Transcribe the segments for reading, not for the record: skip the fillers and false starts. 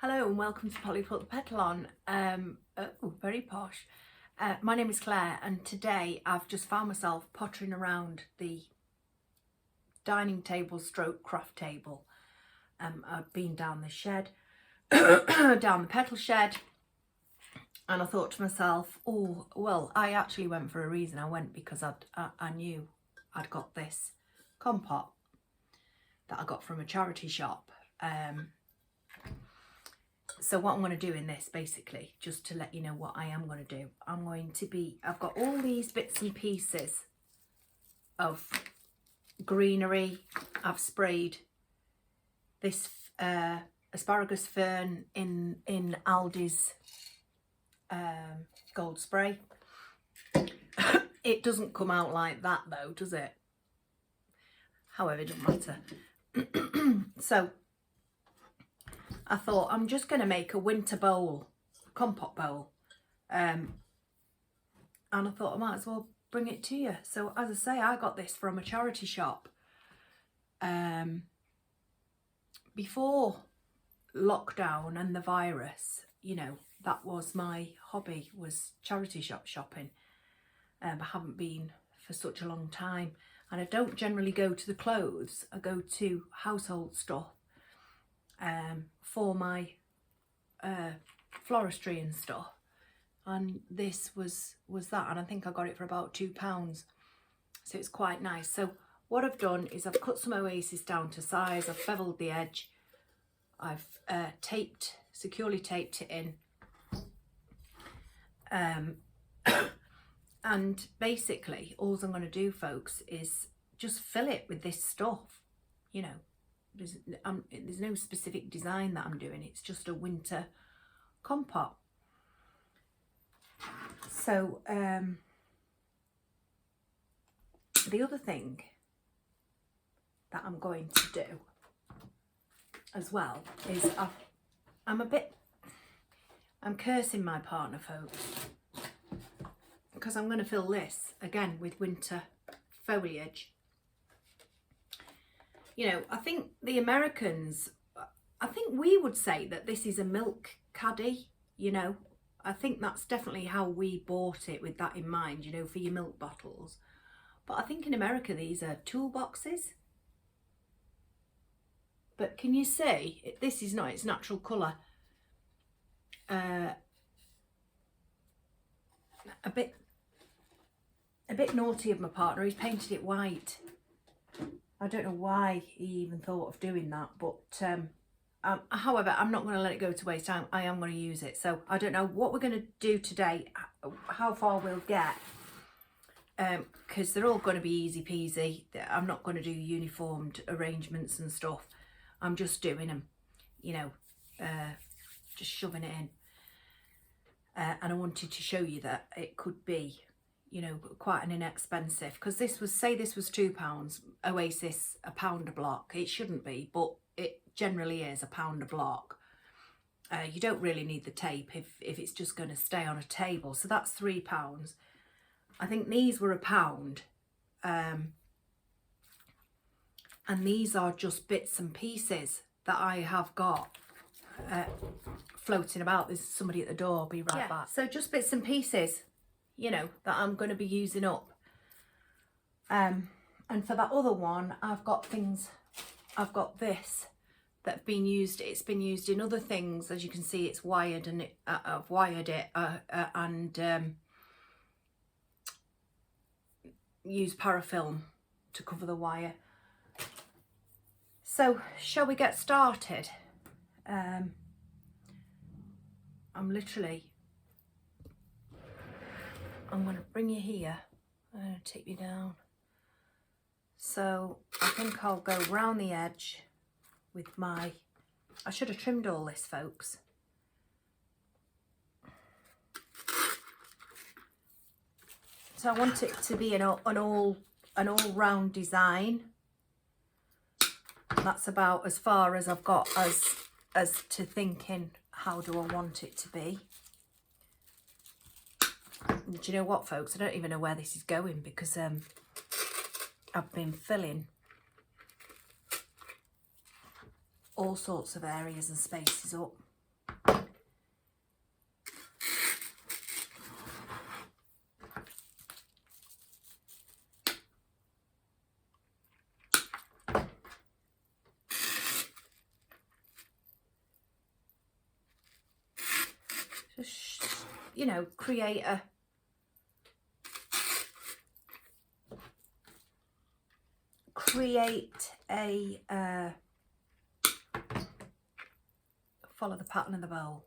Hello and welcome to Polly Put the Petal on. Very posh. My name is Claire and today I've just found myself pottering around the dining table stroke craft table. I've been down the shed, down the petal shed, and I thought to myself, oh, well, I actually went for a reason. I went because I knew I'd got this Compote that I got from a charity shop. So what I'm going to do in this, basically, just to let you know what I am going to do, I've got all these bits and pieces of greenery. I've sprayed this asparagus fern in Aldi's gold spray. It doesn't come out like that though, does it? However, it doesn't matter. So I thought I'm just going to make a winter bowl, compote bowl, and I thought I might as well bring it to you. So as I say, I got this from a charity shop. Before lockdown and the virus, you know, that was my hobby, was charity shop shopping. I haven't been for such a long time, and I don't generally go to the clothes. I go to household stuff. For my floristry and stuff, and this was that, and I think I got it for about £2, so it's quite nice. So what I've done is I've cut some oasis down to size, I've beveled the edge, I've securely taped it in, and basically all I'm going to do, folks, is just fill it with this stuff, you know. There's no specific design that I'm doing, it's just a winter compote. So the other thing that I'm going to do as well is I'm cursing my partner, folks, because I'm going to fill this again with winter foliage. You know, I think the Americans, I think we would say that this is a milk caddy, you know. I think that's definitely how we bought it, with that in mind, you know, for your milk bottles. But I think in America these are toolboxes. But can you see, this is not its natural colour. A bit naughty of my partner, he's painted it white. I don't know why he even thought of doing that, but however, I'm not going to let it go to waste time. I am going to use it. So I don't know what we're going to do today, how far we'll get, because they're all going to be easy peasy. I'm not going to do uniformed arrangements and stuff. I'm just doing them, you know, just shoving it in. And I wanted to show you that it could be, you know, quite an inexpensive, because this was, say this was £2, Oasis £1 a block. It shouldn't be, but it generally is £1 a block. You don't really need the tape if it's just going to stay on a table. So that's £3. I think these were £1. And these are just bits and pieces that I have got floating about. There's somebody at the door, I'll be right back. So just bits and pieces, you know, that I'm going to be using up. And for that other one, I've got this that have been used. It's been used in other things. As you can see, it's wired, and I've wired it and used parafilm to cover the wire. So shall we get started? I'm going to bring you here. I'm going to take you down. So I think I'll go round the edge with I should have trimmed all this, folks. So I want it to be an all round design. That's about as far as I've got as to thinking, how do I want it to be? Do you know what, folks? I don't even know where this is going, because I've been filling all sorts of areas and spaces up. you know, create a follow the pattern of the bowl,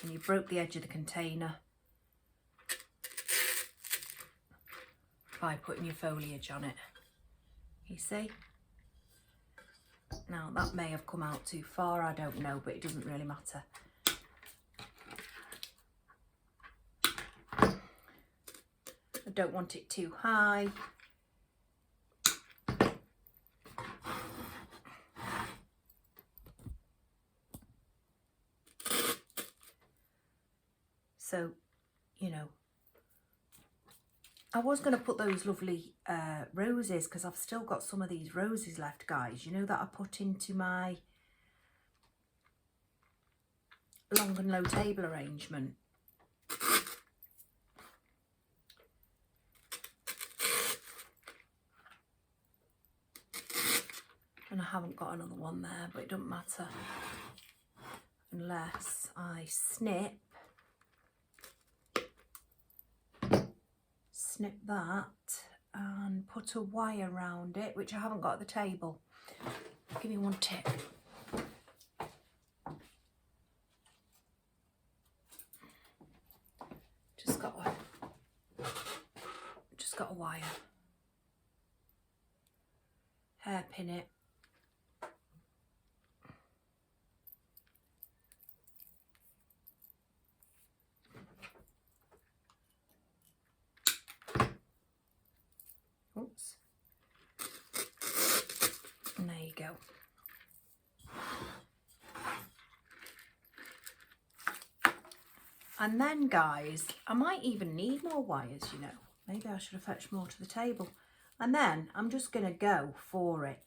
and you broke the edge of the container by putting your foliage on it. You see? Now that may have come out too far, I don't know, but it doesn't really matter. I don't want it too high. So, you know, I was going to put those lovely roses, because I've still got some of these roses left, guys, you know, that I put into my long and low table arrangement. And I haven't got another one there, but it doesn't matter unless I snip that and put a wire around it, which I haven't got at the table. Give me one tip. Just got a wire. Hairpin it. Oops. And there you go. And then, guys, I might even need more wires, you know. Maybe I should have fetched more to the table. And then I'm just going to go for it.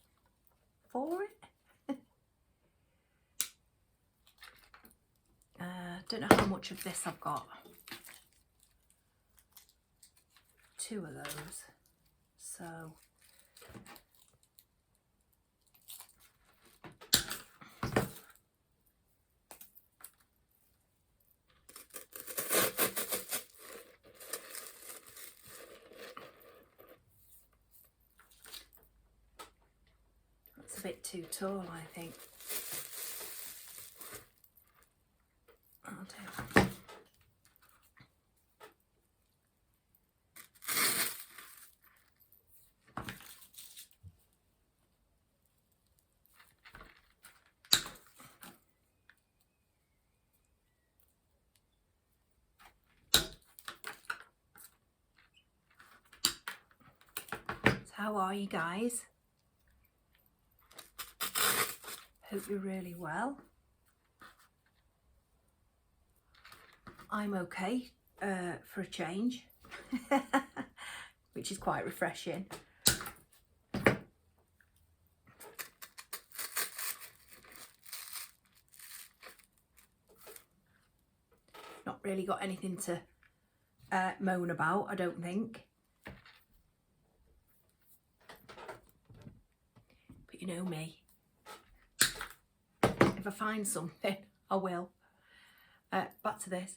Don't know how much of this I've got. 2 of those. So that's a bit too tall, I think. I'll do it. How are you guys? Hope you're really well. I'm okay for a change, which is quite refreshing. Not really got anything to moan about, I don't think. But you know me. If I find something, I will. Back to this.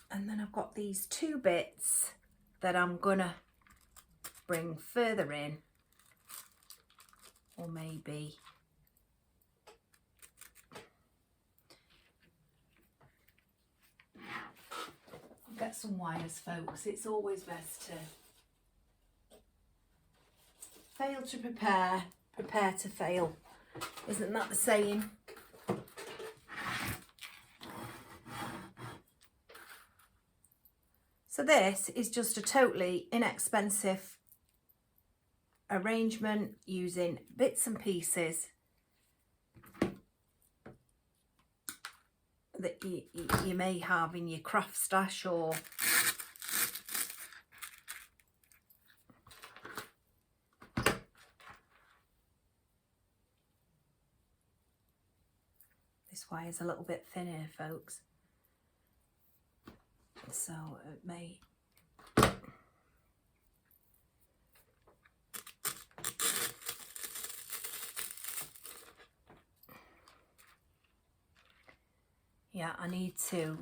And then I've got these 2 bits that I'm gonna bring further in, or maybe I'll get some wires, folks. It's always best to fail to prepare, prepare to fail. Isn't that the saying? So this is just a totally inexpensive arrangement using bits and pieces that you may have in your craft stash, or this wire's a little bit thinner, folks, so it may yeah, I need to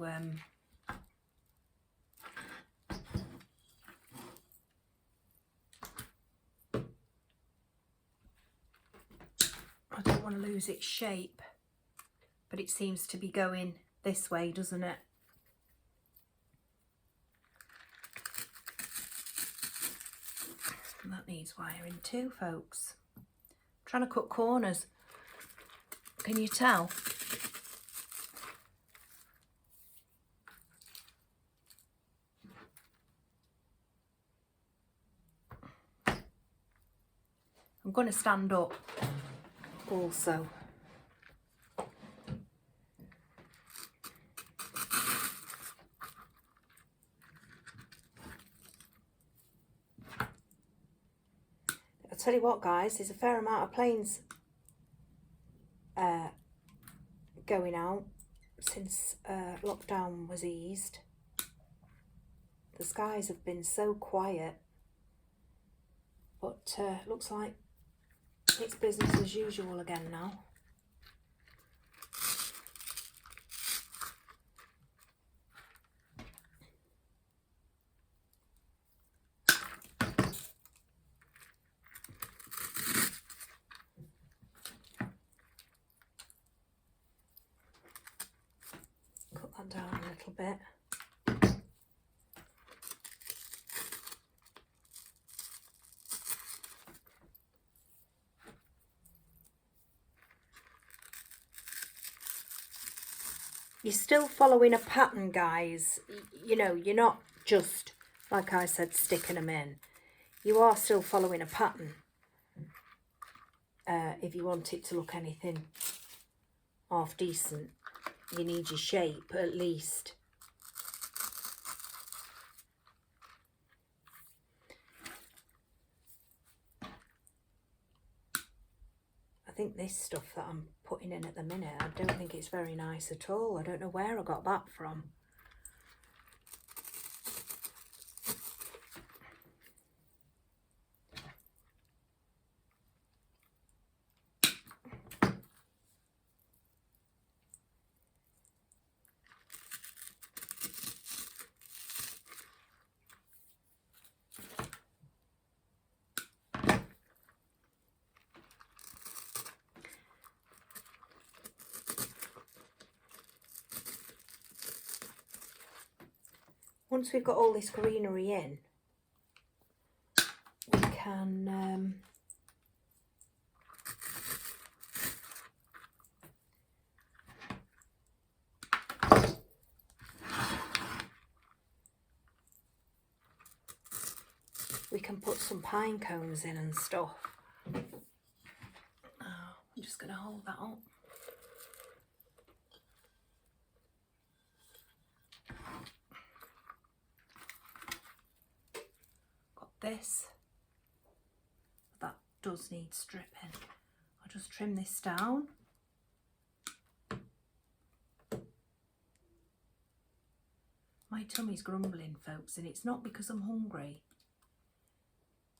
I don't want to lose its shape, but it seems to be going this way, doesn't it? And that needs wiring too, folks. I'm trying to cut corners. Can you tell? I'm going to stand up also. I'll tell you what, guys, there's a fair amount of planes going out since lockdown was eased. The skies have been so quiet, but looks like it's business as usual again now. Cut that down a little bit. You're still following a pattern, guys. You know, you're not just, like I said, sticking them in. You are still following a pattern. If you want it to look anything half decent, you need your shape at least. I think this stuff that I'm putting in at the minute, I don't think it's very nice at all. I don't know where I got that from. Once we've got all this greenery in, we can put some pine cones in and stuff. Oh, I'm just going to hold that up. This, that does need stripping. I'll just trim this down. My tummy's grumbling, folks, and it's not because I'm hungry.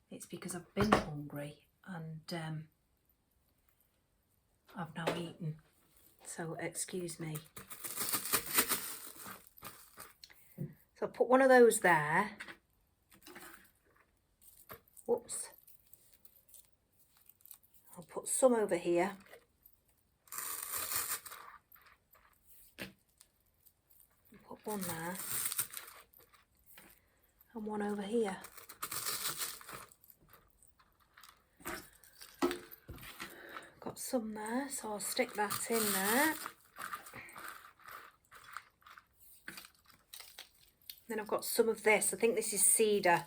It's because I've been hungry and I've now eaten. So excuse me. So I'll put one of those there. Whoops. I'll put some over here. Put one there. And one over here. Got some there, so I'll stick that in there. Then I've got some of this. I think this is cedar.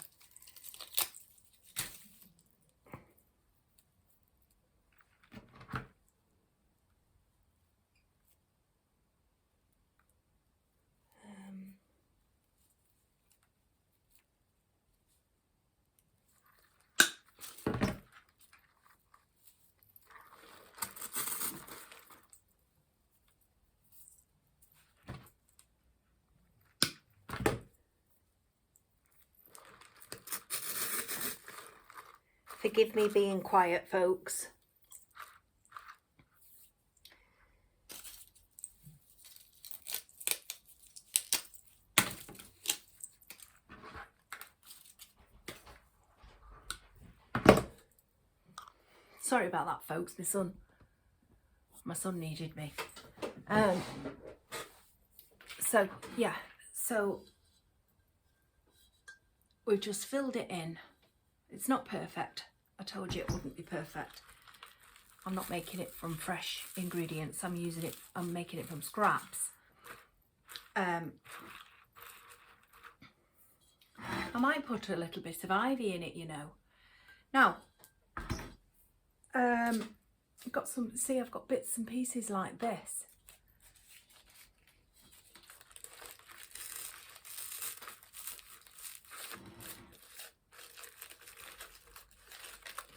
Forgive me being quiet, folks. Sorry about that, folks. My son needed me. So yeah, so we've just filled it in. It's not perfect. I told you it wouldn't be perfect. I'm not making it from fresh ingredients. I'm making it from scraps. I might put a little bit of ivy in it, you know. Now, I've got I've got bits and pieces like this.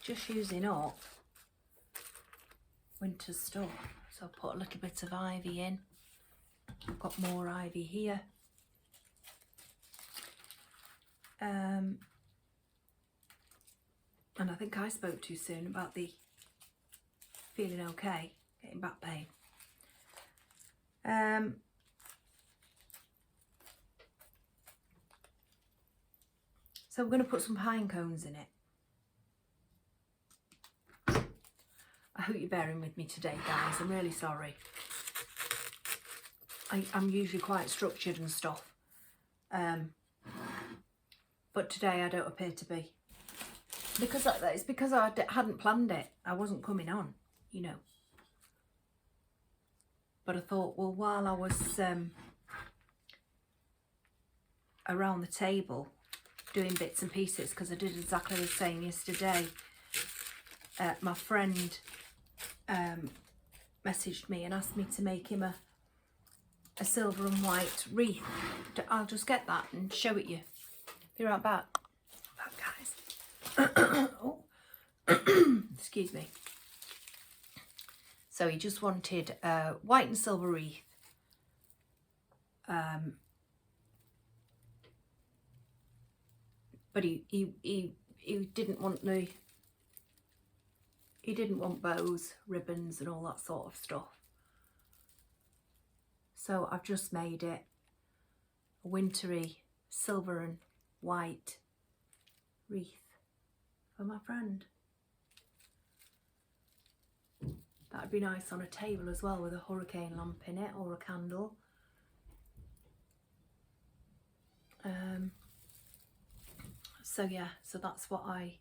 Just using up winter stuff. So I'll put a little bit of ivy in. I've got more ivy here. And I think I spoke too soon about the feeling okay, getting back pain. So we're going to put some pine cones in it. I hope you're bearing with me today, guys. I'm really sorry. I'm usually quite structured and stuff. But today I don't appear to be. It's because I hadn't planned it. I wasn't coming on, you know. But I thought, well, while I was around the table doing bits and pieces, because I did exactly the same yesterday, my friend messaged me and asked me to make him a silver and white wreath. I'll just get that and show it you. Be right back. Guys. Oh. Excuse me. So he just wanted a white and silver wreath. But he didn't want he didn't want bows, ribbons and all that sort of stuff. So I've just made it a wintry silver and white wreath for my friend. That'd be nice on a table as well, with a hurricane lamp in it or a candle. So yeah, so that's what I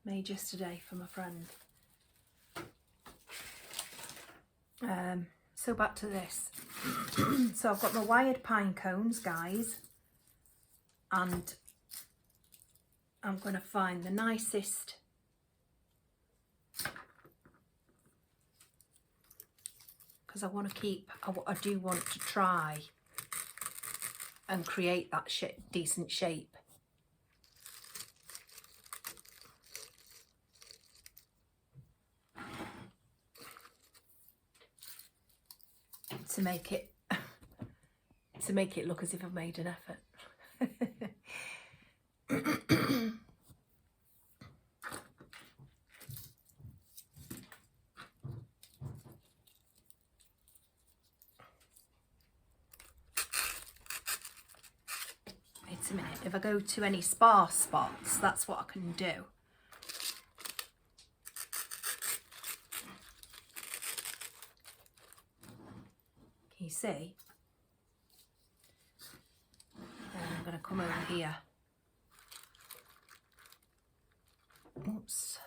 made yesterday for my friend. So back to this. So I've got my wired pine cones, guys, and I'm going to find the nicest because I want to keep, I do want to try and create that decent shape. To make it look as if I've made an effort. Wait a minute, if I go to any sparse spots, that's what I can do. Can you see? And I'm going to come over here. Oops.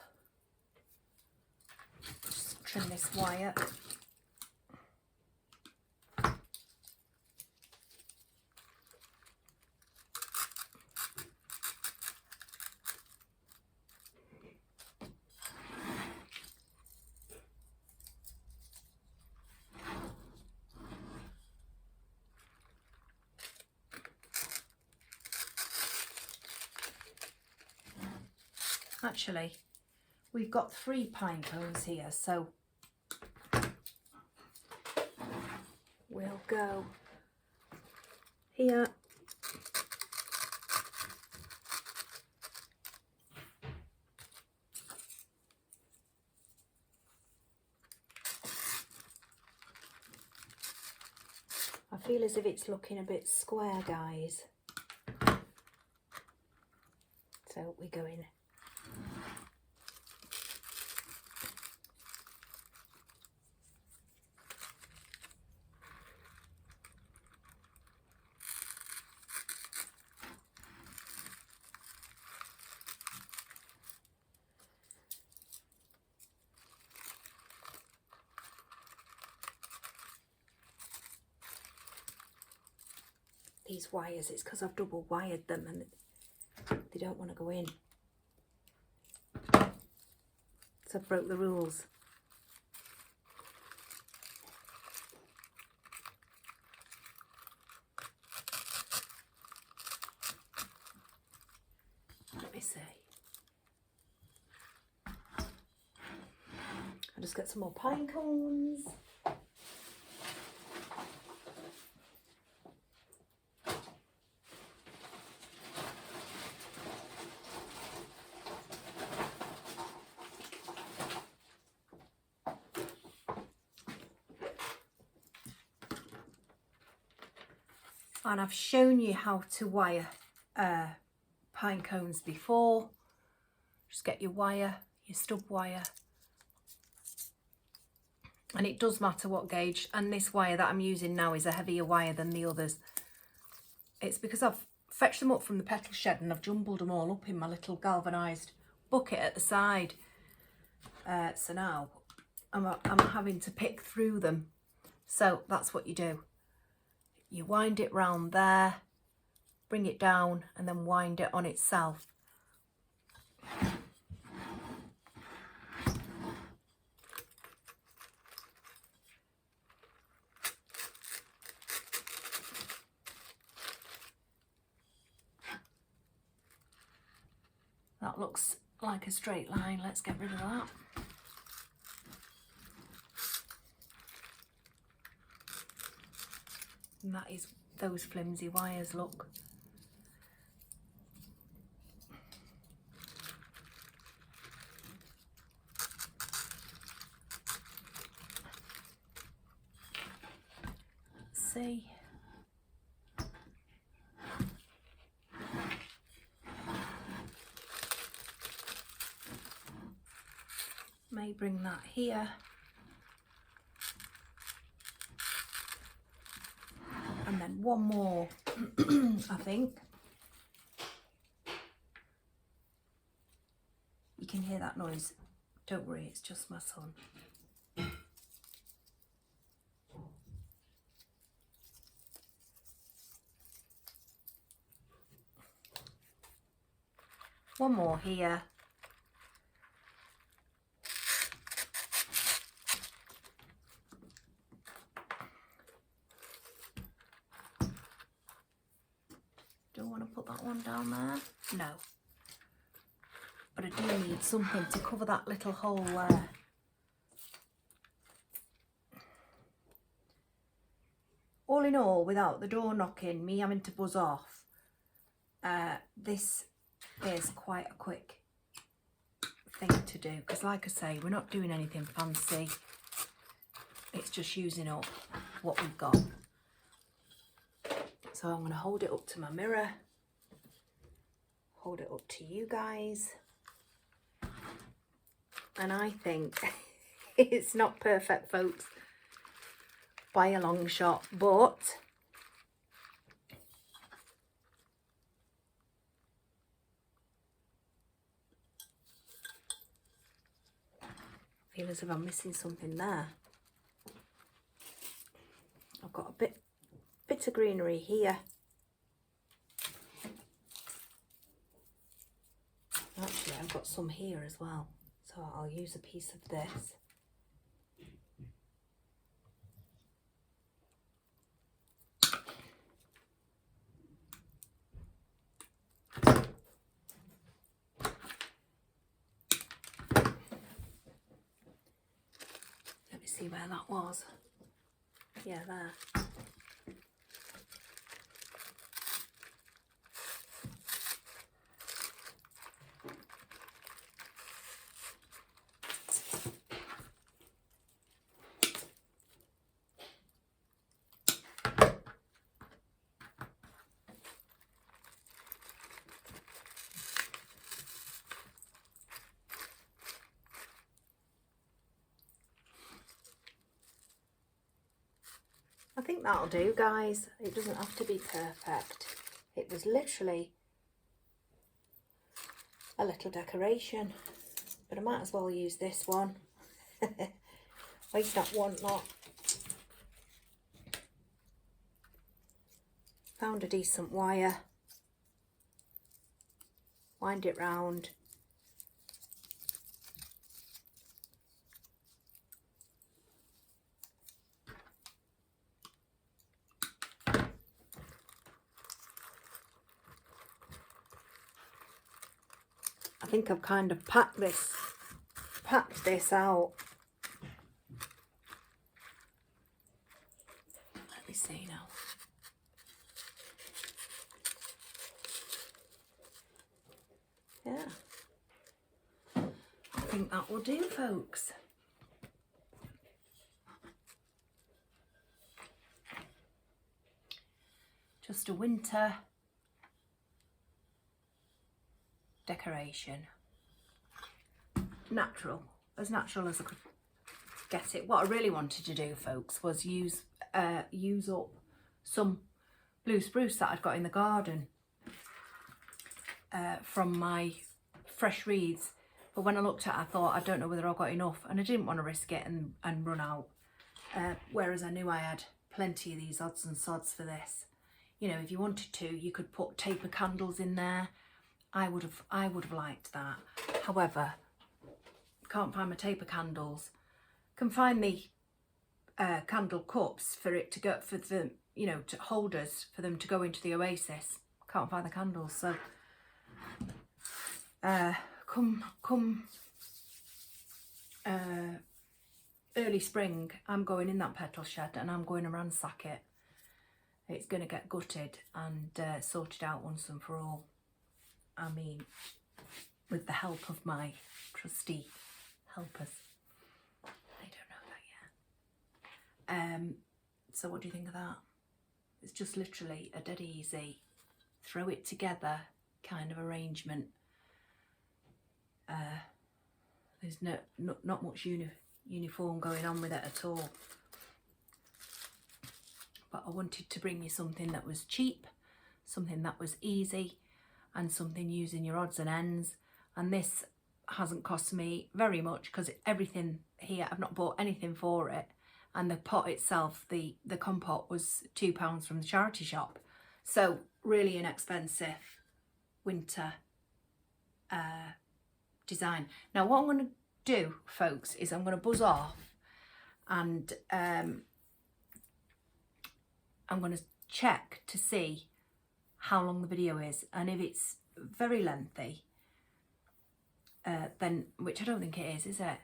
Just trim this wire. Actually, we've got 3 pine cones here, so we'll go here. I feel as if it's looking a bit square, guys. So we go in. these wires. It's because I've double wired them and they don't want to go in. So I've broke the rules. Let me see. I'll just get some more pine cones. And I've shown you how to wire pine cones before. Just get your wire, your stub wire. And it does matter what gauge. And this wire that I'm using now is a heavier wire than the others. It's because I've fetched them up from the Petal shed and I've jumbled them all up in my little galvanised bucket at the side. So now I'm having to pick through them. So that's what you do. You wind it round there, bring it down and then wind it on itself. That looks like a straight line. Let's get rid of that. And that is those flimsy wires, look. Let's see. May bring that here. And then one more, I think. You can hear that noise. Don't worry, it's just my son. One more here. Don't want to put that one down there. No. But I do need something to cover that little hole there. All in all, without the door knocking, me having to buzz off, this is quite a quick thing to do. Because like I say, we're not doing anything fancy. It's just using up what we've got. So I'm going to hold it up to my mirror, hold it up to you guys, and I think it's not perfect, folks, by a long shot, but I feel as if I'm missing something there. I've got a bit of greenery here. Actually, I've got some here as well, so I'll use a piece of this. Let me see where that was. Yeah, there. I think that'll do, guys. It doesn't have to be perfect. It was literally a little decoration, but I might as well use this one. Waste not, want not. Found a decent wire, wind it round. I think I've kind of packed this out. Let me see now. Yeah, I think that will do, folks. Just a winter decoration. Natural as I could get it. What I really wanted to do, folks, was use up some blue spruce that I'd got in the garden from my fresh wreaths, but when I looked at it, I thought, I don't know whether I got enough, and I didn't want to risk it and run out, whereas I knew I had plenty of these odds and sods for this. You know, if you wanted to, you could put taper candles in there. I would have liked that. However, can't find my taper candles. Can find the candle cups for it to go, for the, you know, to holders for them to go into the oasis. Can't find the candles, so come early spring, I'm going in that petal shed and I'm going to ransack it. It's going to get gutted and sorted out once and for all. I mean, with the help of my trusty helpers. They don't know that yet. So what do you think of that? It's just literally a dead easy, throw it together kind of arrangement. There's not much uniform going on with it at all. But I wanted to bring you something that was cheap, something that was easy, and something using your odds and ends. And this hasn't cost me very much because everything here, I've not bought anything for it. And the pot itself, the Compote, was £2 from the charity shop. So really inexpensive winter design. Now what I'm going to do, folks, is I'm going to buzz off and I'm going to check to see how long the video is, and if it's very lengthy, then, which I don't think it is it?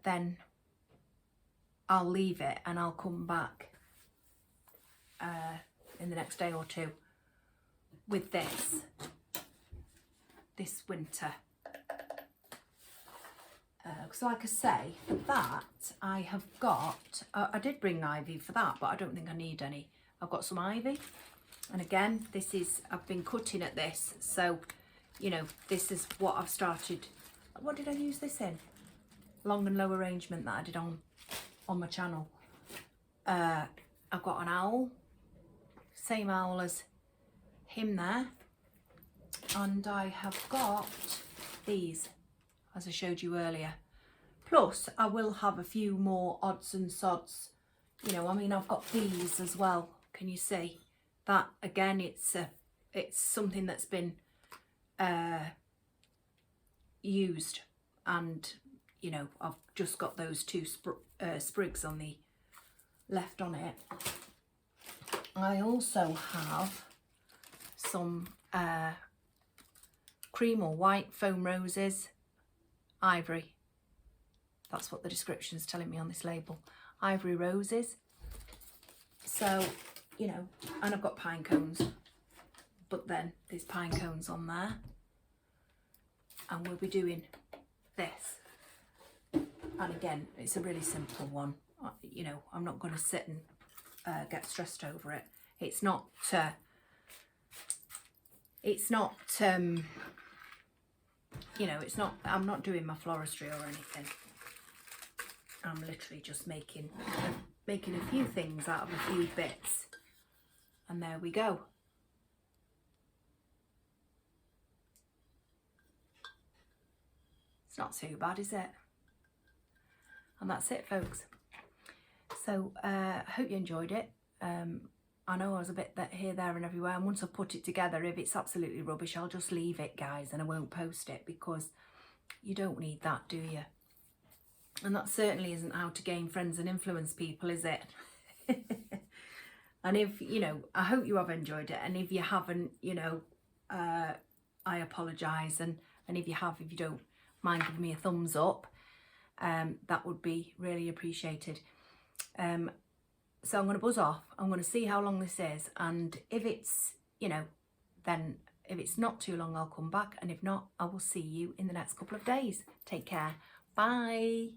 Then I'll leave it and I'll come back in the next day or two with this winter. So like I say, for that I have got, I did bring ivy for that, but I don't think I need any. I've got some ivy, and again, this is, I've been cutting at this, so you know, this is what I've started. What did I use this in? Long and low arrangement that I did on my channel. I've got an owl, same owl as him there, and I have got these, as I showed you earlier. Plus I will have a few more odds and sods, you know, I mean, I've got these as well. Can you see that? Again, it's something that's been used, and you know, I've just got those two sprigs on the left on it. I also have some cream or white foam roses, ivory. That's what the description's telling me on this label. Ivory roses. So, you know, and I've got pine cones, but then there's pine cones on there. And we'll be doing this. And again, it's a really simple one. You know, I'm not going to sit and get stressed over it. It's not, you know, it's not, I'm not doing my floristry or anything. I'm literally just making a few things out of a few bits. And there we go. It's not too bad, is it? And that's it, folks. So I hope you enjoyed it. I know I was a bit here, there and everywhere, and once I put it together, if it's absolutely rubbish, I'll just leave it, guys, and I won't post it, because you don't need that, do you? And that certainly isn't how to gain friends and influence people, is it? And if, you know, I hope you have enjoyed it, and if you haven't, you know, I apologise, and if you have, if you don't mind giving me a thumbs up, that would be really appreciated. So I'm going to buzz off. I'm going to see how long this is, and if it's, you know, then if it's not too long, I'll come back, and if not, I will see you in the next couple of days. Take care. Bye.